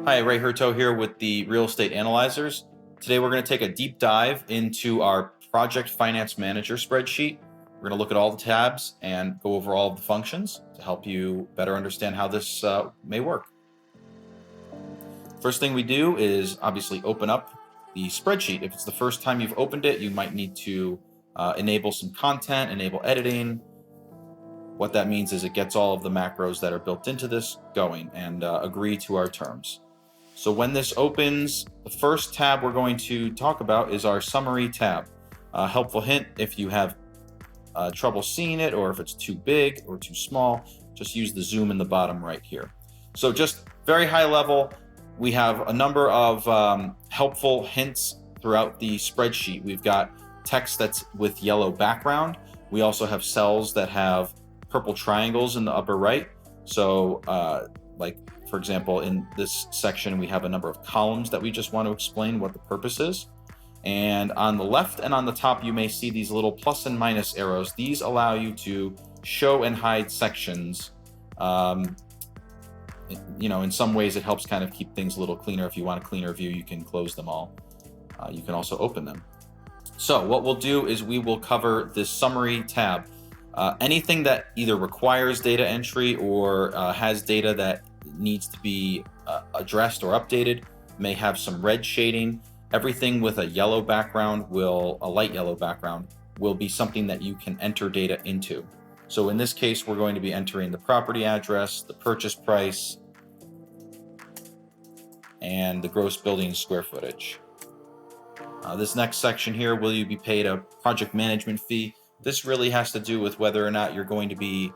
Hi, Ray Hurto here with the Real Estate Analyzers. Today we're going to take a deep dive into our Project Finance Manager spreadsheet. We're going to look at all the tabs and go over all of the functions to help you better understand how this may work. First thing we do is obviously open up the spreadsheet. If it's the first time you've opened it, you might need to enable some content, enable editing. What that means is it gets all of the macros that are built into this going and agree to our terms. So when this opens, the first tab we're going to talk about is our summary tab. Helpful hint, if you have trouble seeing it or if it's too big or too small, just use the zoom in the bottom right here. So just very high level, we have a number of helpful hints throughout the spreadsheet. We've got text that's with yellow background. We also have cells that have purple triangles in the upper right. So like for example, in this section, we have a number of columns that we just want to explain what the purpose is. And on the left and on the top, you may see these little plus and minus arrows. These allow you to show and hide sections. In some ways, it helps kind of keep things a little cleaner. If you want a cleaner view, you can close them all. You can also open them. So what we'll do is we will cover this summary tab. Anything that either requires data entry or has data that needs to be addressed or updated may have some red shading. Everything with a yellow background a light yellow background will be something that you can enter data into. So in this case, we're going to be entering the property address, the purchase price, and the gross building square footage. This next section here, will you be paid a project management fee? This really has to do with whether or not you're going to be,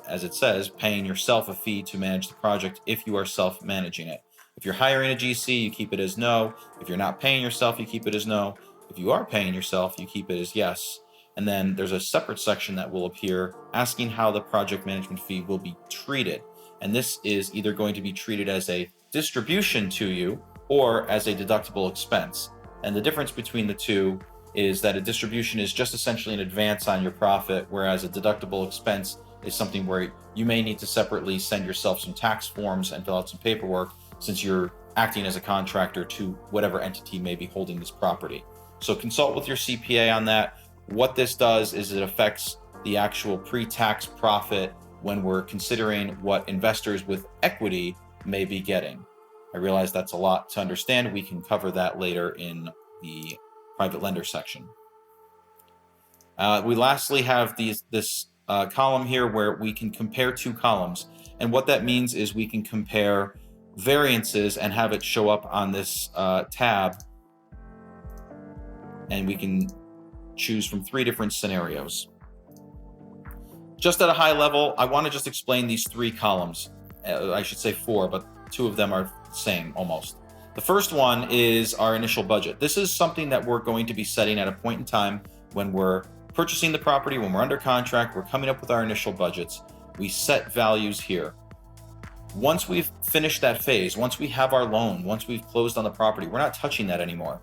as it says, paying yourself a fee to manage the project if you are self-managing it. If you're hiring a GC, you keep it as no. If you're not paying yourself, you keep it as no. If you are paying yourself, you keep it as yes. And then there's a separate section that will appear asking how the project management fee will be treated. And this is either going to be treated as a distribution to you or as a deductible expense. And the difference between the two is that a distribution is just essentially an advance on your profit, whereas a deductible expense is something where you may need to separately send yourself some tax forms and fill out some paperwork since you're acting as a contractor to whatever entity may be holding this property. So consult with your CPA on that. What this does is it affects the actual pre-tax profit when we're considering what investors with equity may be getting. I realize that's a lot to understand. We can cover that later in the private lender section. We lastly have this column here where we can compare two columns. And what that means is we can compare variances and have it show up on this tab. And we can choose from 3 different scenarios. Just at a high level, I want to just explain these 3 columns. I should say 4, but 2 of them are the same almost. The first one is our initial budget. This is something that we're going to be setting at a point in time when we're purchasing the property, when we're under contract, we're coming up with our initial budgets. We set values here. Once we've finished that phase, once we have our loan, once we've closed on the property, we're not touching that anymore.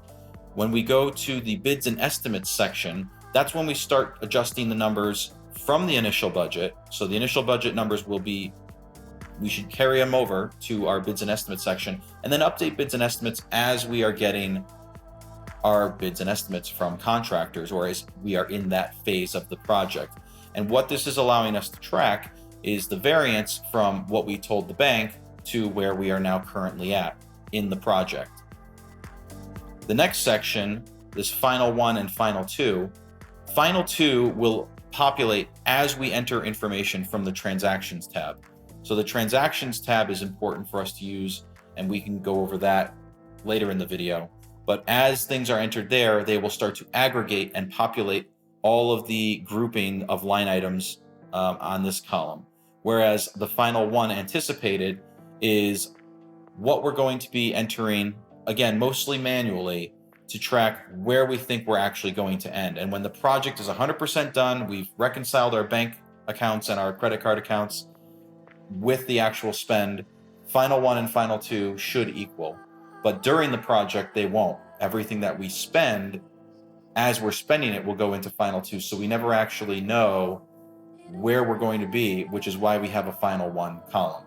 When we go to the bids and estimates section, that's when we start adjusting the numbers from the initial budget. So the initial budget numbers we should carry them over to our bids and estimates section and then update bids and estimates as we are getting our bids and estimates from contractors or as we are in that phase of the project. And what this is allowing us to track is the variance from what we told the bank to where we are now currently at in the project. The next section, this final 1 and final 2, final 2 will populate as we enter information from the transactions tab. So the transactions tab is important for us to use, and we can go over that later in the video. But as things are entered there, they will start to aggregate and populate all of the grouping of line items on this column. Whereas the final 1 anticipated is what we're going to be entering, again, mostly manually, to track where we think we're actually going to end. And when the project is 100% done, we've reconciled our bank accounts and our credit card accounts with the actual spend, final 1 and final 2 should equal. But during the project, they won't. Everything that we spend, as we're spending it, will go into final 2. So we never actually know where we're going to be, which is why we have a final 1 column.